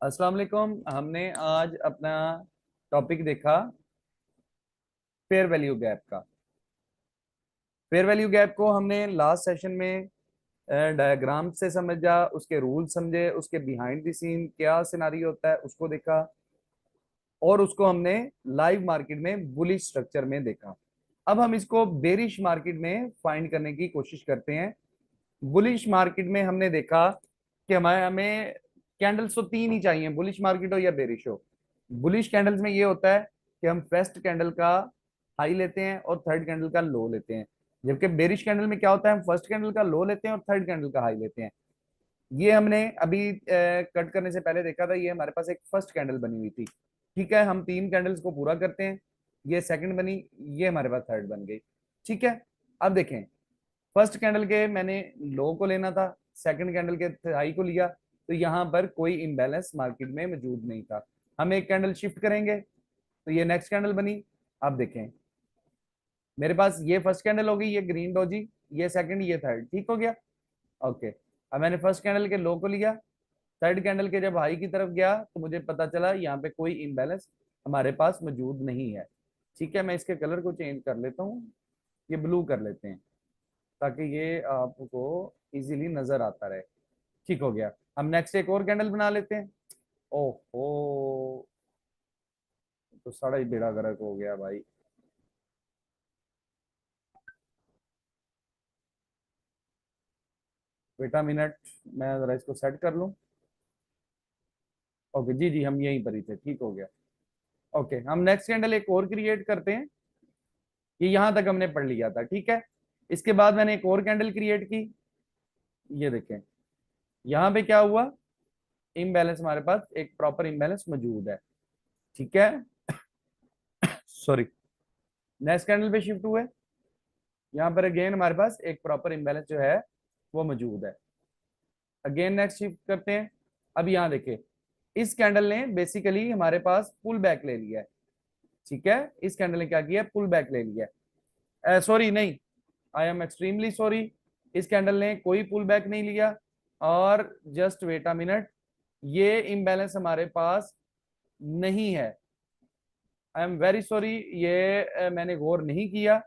अस्सलाम वालेकुम। हमने आज अपना टॉपिक देखा फेयर वैल्यू गैप का। फेयर वैल्यू गैप को हमने लास्ट सेशन में डायग्राम से समझा, उसके रूल समझे, उसके बिहाइंड द सीन क्या सिनारी होता है उसको देखा, और उसको हमने लाइव मार्केट में बुलिश स्ट्रक्चर में देखा। अब हम इसको बेरिश मार्केट में फाइंड करने की कोशिश करते हैं। बुलिश मार्केट में हमने देखा कि हमारे हमें कैंडल्स तो तीन ही चाहिए, बुलिश मार्केट हो या बेरिश हो। बुलिश कैंडल्स में ये होता है कि हम फर्स्ट कैंडल का हाई लेते हैं और थर्ड कैंडल का लो लेते हैं, जबकि बेरिश कैंडल में क्या होता है, हम फर्स्ट कैंडल का लो लेते हैं और थर्ड कैंडल का हाई लेते हैं। ये हमने अभी कट करने से पहले देखा था। ये हमारे पास एक फर्स्ट कैंडल बनी हुई थी। ठीक है, हम तीन कैंडल्स को पूरा करते हैं। ये सेकंड बनी, ये हमारे पास थर्ड बन गई। ठीक है, अब देखें, फर्स्ट कैंडल के मैंने लो को लेना था, सेकंड कैंडल के हाई को लिया, तो यहाँ पर कोई इम्बैलेंस मार्केट में मौजूद नहीं था। हम एक कैंडल शिफ्ट करेंगे तो ये नेक्स्ट कैंडल बनी। अब देखें, मेरे पास ये फर्स्ट कैंडल होगी, ये ग्रीन डोजी, ये सेकंड, ये थर्ड, ठीक हो गया। ओके, अब मैंने फर्स्ट कैंडल के लो को लिया, थर्ड कैंडल के जब हाई की तरफ गया तो मुझे पता चला यहाँ पे कोई इम्बैलेंस हमारे पास मौजूद नहीं है। ठीक है, मैं इसके कलर को चेंज कर लेता हूँ, ये ब्लू कर लेते हैं ताकि ये आपको इजीली नजर आता रहे। ठीक हो गया। हम नेक्स्ट एक और कैंडल बना लेते हैं। ओहो, तो सारा ही बेड़ा गर्क हो गया भाई। बेटा मिनट, मैं जरा इसको सेट कर लूं। ओके जी जी, हम यहीं पर ही थे, ठीक हो गया। ओके, हम नेक्स्ट कैंडल एक और क्रिएट करते हैं। ये यहां तक हमने पढ़ लिया था, ठीक है। इसके बाद मैंने एक और कैंडल क्रिएट की। ये देखें, यहाँ पे क्या हुआ, इम्बैलेंस, हमारे पास एक प्रॉपर इम्बैलेंस मौजूद है। ठीक है, सॉरी। नेक्स्ट कैंडल पे शिफ्ट हुए, यहाँ पर अगेन हमारे पास एक प्रॉपर इम्बैलेंस जो है वो मौजूद है। अगेन नेक्स्ट शिफ्ट करते हैं। अब यहाँ देखिए, इस कैंडल ने बेसिकली हमारे पास पुल बैक ले लिया है। ठीक है, इस कैंडल ने क्या किया, पुल बैक ले लिया है। सॉरी नहीं, आई एम एक्सट्रीमली सॉरी, इस कैंडल ने कोई पुल बैक नहीं लिया। और जस्ट वेट अ मिनट, ये इम्बैलेंस हमारे पास नहीं है। आई एम वेरी सॉरी, ये मैंने गौर नहीं किया।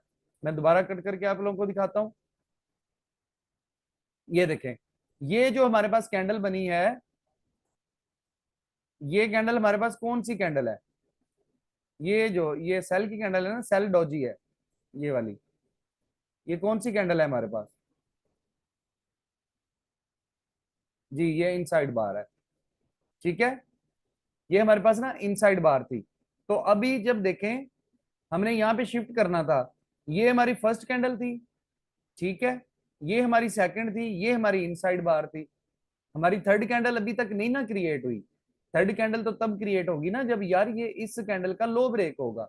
मैं दोबारा कट करके आप लोगों को दिखाता हूं। ये देखें, ये जो हमारे पास कैंडल बनी है, ये कैंडल हमारे पास कौन सी कैंडल है, ये जो ये सेल की कैंडल है ना, सेल डॉजी है ये वाली। ये कौन सी कैंडल है हमारे पास, जी ये इनसाइड बार है। ठीक है, ये हमारे पास ना इनसाइड बार थी। तो अभी जब देखें, हमने यहाँ पे शिफ्ट करना था। ये हमारी फर्स्ट कैंडल थी, ठीक है, ये हमारी सेकंड थी, ये हमारी इनसाइड बार थी। हमारी थर्ड कैंडल अभी तक नहीं ना क्रिएट हुई। थर्ड कैंडल तो तब क्रिएट होगी ना जब यार ये इस कैंडल का लो ब्रेक होगा।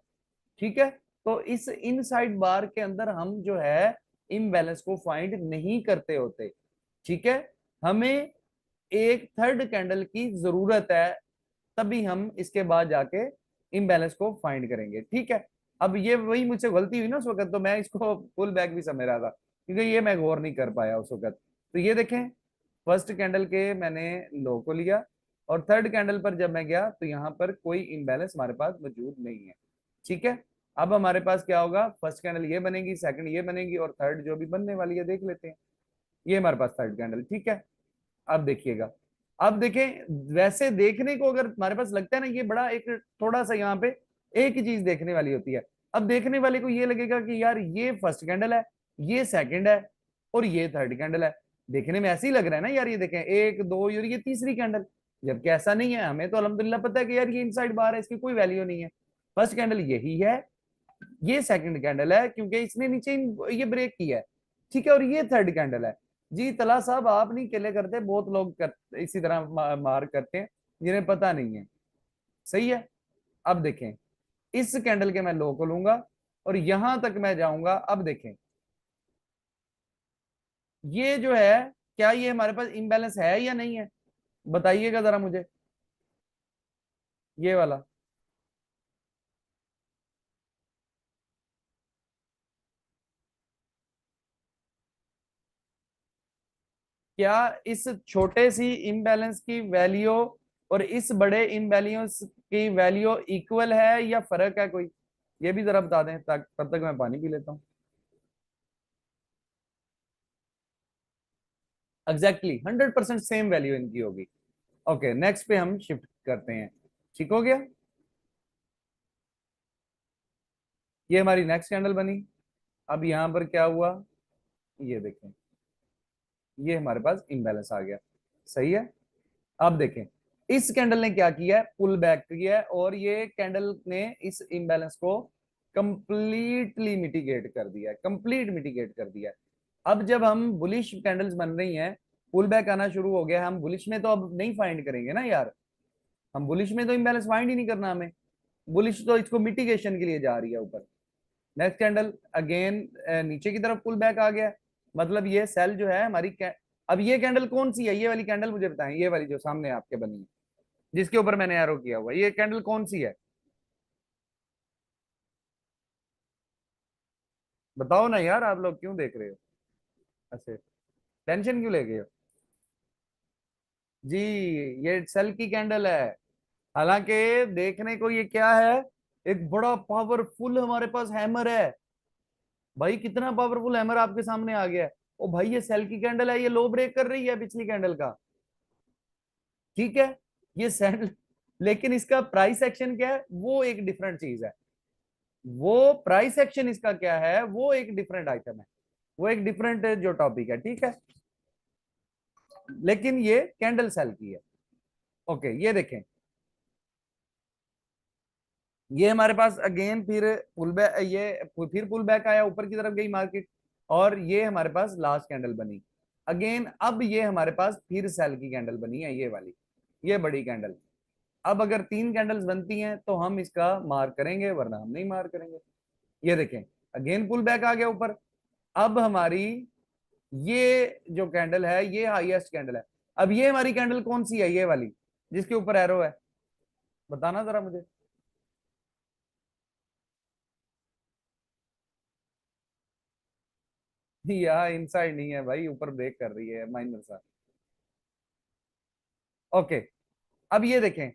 ठीक है, तो इस इनसाइड बार के अंदर हम जो है इम्बैलेंस को फाइंड नहीं करते होते। ठीक है, हमें एक थर्ड कैंडल की जरूरत है, तभी हम इसके बाद जाके इम्बैलेंस को फाइंड करेंगे। ठीक है, अब ये वही मुझसे गलती हुई ना उस वक्त, तो मैं इसको पुल बैक भी समझ रहा था क्योंकि ये मैं गौर नहीं कर पाया उस वक्त। तो ये देखें, फर्स्ट कैंडल के मैंने लो को लिया और थर्ड कैंडल पर जब मैं गया तो यहाँ पर कोई इम्बैलेंस हमारे पास मौजूद नहीं है। ठीक है, अब हमारे पास क्या होगा, फर्स्ट कैंडल ये बनेगी, सेकंड ये बनेगी, और थर्ड जो भी बनने वाली है देख लेते हैं। ये हमारे पास थर्ड कैंडल, ठीक है। अब देखिएगा, अब देखें, वैसे देखने को अगर हमारे पास लगता है ना, ये बड़ा एक थोड़ा सा यहाँ पे एक ही चीज देखने वाली होती है। अब देखने वाले को ये लगेगा कि यार ये फर्स्ट कैंडल है, ये सेकंड है, और ये थर्ड कैंडल है। देखने में ऐसे ही लग रहा है ना यार, ये देखें एक दो और ये तीसरी कैंडल, जबकि ऐसा नहीं है। हमें तो अल्हम्दुलिल्लाह पता है कि यार ये इनसाइड बार है, इसकी कोई वैल्यू नहीं है। फर्स्ट कैंडल यही है, ये सेकंड कैंडल है क्योंकि इसने नीचे ये ब्रेक किया है। ठीक है, और ये थर्ड कैंडल है। जी तला साहब, आप नहीं केले करते, बहुत लोग इसी तरह मार करते हैं जिन्हें पता नहीं है। सही है, अब देखें, इस कैंडल के मैं लो को लूंगा और यहां तक मैं जाऊंगा। अब देखें, ये जो है, क्या ये हमारे पास इम्बैलेंस है या नहीं है, बताइएगा जरा मुझे, ये वाला। क्या इस छोटे सी इम्बैलेंस की वैल्यू और इस बड़े इन वैल्यूज की वैल्यू इक्वल है या फर्क है कोई, ये भी जरा बता दें, तब तक मैं पानी पी लेता हूँ। एग्जैक्टली 100% सेम वैल्यू इनकी होगी। ओके, नेक्स्ट पे हम शिफ्ट करते हैं। ठीक हो गया, ये हमारी नेक्स्ट कैंडल बनी। अब यहां पर क्या हुआ, ये देखें, ये हमारे पास इम्बैलेंस आ गया। सही है। अब देखें, इस कैंडल ने क्या किया है, पुल बैक किया है, और ये कैंडल ने इस इम्बैलेंस को कंप्लीटली मिटिगेट कर दिया है, कंप्लीट मिटिगेट कर दिया है। अब जब हम बुलिश कैंडल्स बन रही हैं, पुल बैक आना शुरू हो गया, हम बुलिश में तो अब नहीं फाइंड करेंगे ना यार, हम बुलिश में तो इम्बैलेंस फाइंड ही नहीं करना हमें, बुलिश तो इसको मिटिगेशन के लिए जा रही है ऊपर। नेक्स्ट कैंडल अगेन नीचे की तरफ पुल बैक आ गया, मतलब ये सेल जो है हमारी अब ये कैंडल कौन सी है, ये वाली कैंडल मुझे बताएं, ये वाली जो सामने आपके बनी है, जिसके ऊपर मैंने एरो किया हुआ, ये कैंडल कौन सी है, बताओ ना यार, आप लोग क्यों देख रहे हो ऐसे, टेंशन क्यों ले गए हो। जी, ये सेल की कैंडल है। हालांकि देखने को ये क्या है, एक बड़ा पावरफुल हमारे पास हैमर है। भाई कितना पावरफुल हैमर आपके सामने आ गया है। ओ भाई, ये सेल की कैंडल है, ये लो ब्रेक कर रही है पिछली कैंडल का। ठीक है, ये सेल, लेकिन इसका प्राइस एक्शन क्या है, वो एक डिफरेंट चीज है। वो प्राइस एक्शन इसका क्या है, वो एक डिफरेंट आइटम है, वो एक डिफरेंट जो टॉपिक है, ठीक है। लेकिन ये कैंडल सेल की है। ओके, ये देखें, ये हमारे पास अगेन फिर पुल बैक, ये फिर पुल बैक आया, ऊपर की तरफ गई मार्केट, और ये हमारे पास लास्ट कैंडल बनी अगेन। अब ये हमारे पास फिर सेल की कैंडल बनी है, ये वाली, ये बड़ी कैंडल। अब अगर 3 कैंडल्स बनती हैं तो हम इसका मार्क करेंगे, वरना हम नहीं मार्क करेंगे। ये देखें, अगेन पुल बैक आ गया ऊपर। अब हमारी ये जो कैंडल है, ये हाईएस्ट कैंडल है। अब ये हमारी कैंडल कौन सी है, ये वाली जिसके ऊपर एरो है, बताना जरा मुझे। यहाँ इनसाइड नहीं है भाई, ऊपर ब्रेक कर रही है माइनर सा। ओके, अब ये देखें,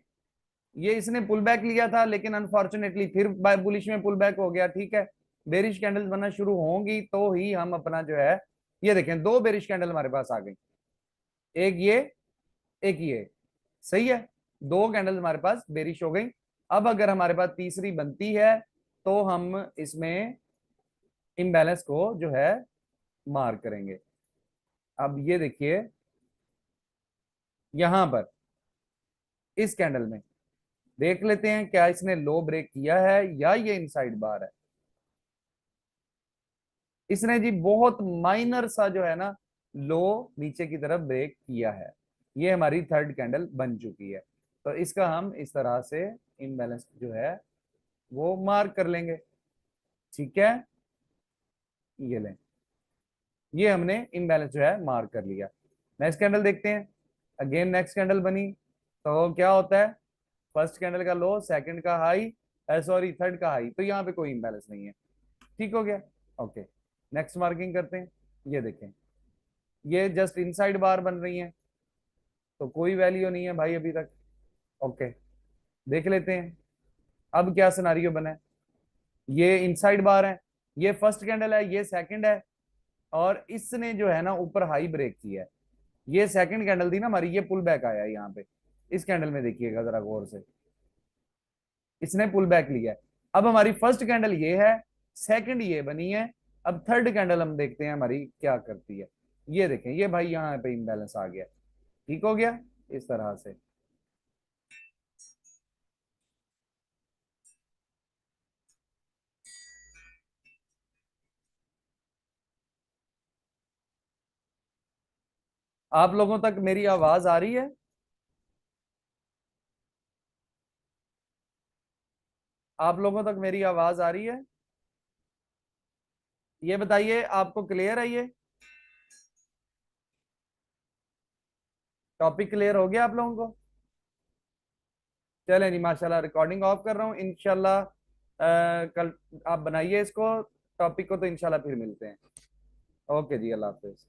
ये इसने पुल बैक लिया था, लेकिन अनफॉर्चुनेटली फिर बुलिश में पुल बैक हो गया, ठीक है। बेरिश कैंडल्स बनना शुरू होंगी तो ही हम अपना जो है, ये देखें, 2 बेरिश कैंडल हमारे पास आ गई, एक ये, एक ये। सही है, 2 कैंडल्स हमारे पास बेरिश हो गई। अब अगर हमारे पास तीसरी बनती है तो हम इसमें इम्बैलेंस को जो है मार्क करेंगे। अब ये देखिए, यहां पर इस कैंडल में देख लेते हैं क्या इसने लो ब्रेक किया है या ये इनसाइड बार है। इसने जी बहुत माइनर सा जो है ना, लो नीचे की तरफ ब्रेक किया है। ये हमारी थर्ड कैंडल बन चुकी है, तो इसका हम इस तरह से इम्बैलेंस जो है वो मार्क कर लेंगे। ठीक है, ये लें, ये हमने इम्बैलेंस जो है मार्क कर लिया। नेक्स्ट कैंडल देखते हैं, अगेन नेक्स्ट कैंडल बनी, तो क्या होता है, फर्स्ट कैंडल का लो, सेकंड का हाई, सॉरी थर्ड का हाई, तो यहाँ पे कोई इम्बैलेंस नहीं है। ठीक हो गया। ओके, नेक्स्ट मार्किंग करते हैं। ये देखें, ये जस्ट इनसाइड बार बन रही है, तो कोई वैल्यू नहीं है भाई अभी तक। ओके, देख लेते हैं अब क्या सिनारियो बना है। ये इनसाइड बार है, ये फर्स्ट कैंडल है, ये सेकंड है, और इसने जो है ना ऊपर हाई ब्रेक किया है। ये सेकंड कैंडल थी ना हमारी, ये पुल बैक आया है यहाँ पे। इस कैंडल में देखिएगा जरा गौर से, इसने पुल बैक लिया है। अब हमारी फर्स्ट कैंडल ये है, सेकंड ये बनी है। अब थर्ड कैंडल हम देखते हैं हमारी क्या करती है। ये देखें, ये भाई यहाँ पे इम्बैलेंस आ गया। ठीक हो गया, इस तरह से। आप लोगों तक मेरी आवाज आ रही है, आप लोगों तक मेरी आवाज आ रही है, ये बताइए आपको क्लियर है ये टॉपिक, क्लियर हो गया आप लोगों को। चले नहीं, माशाल्लाह, रिकॉर्डिंग ऑफ कर रहा हूँ इंशाल्लाह। कल आप बनाइए इसको, टॉपिक को, तो इंशाल्लाह फिर मिलते हैं। ओके जी, अल्लाह हाफिज।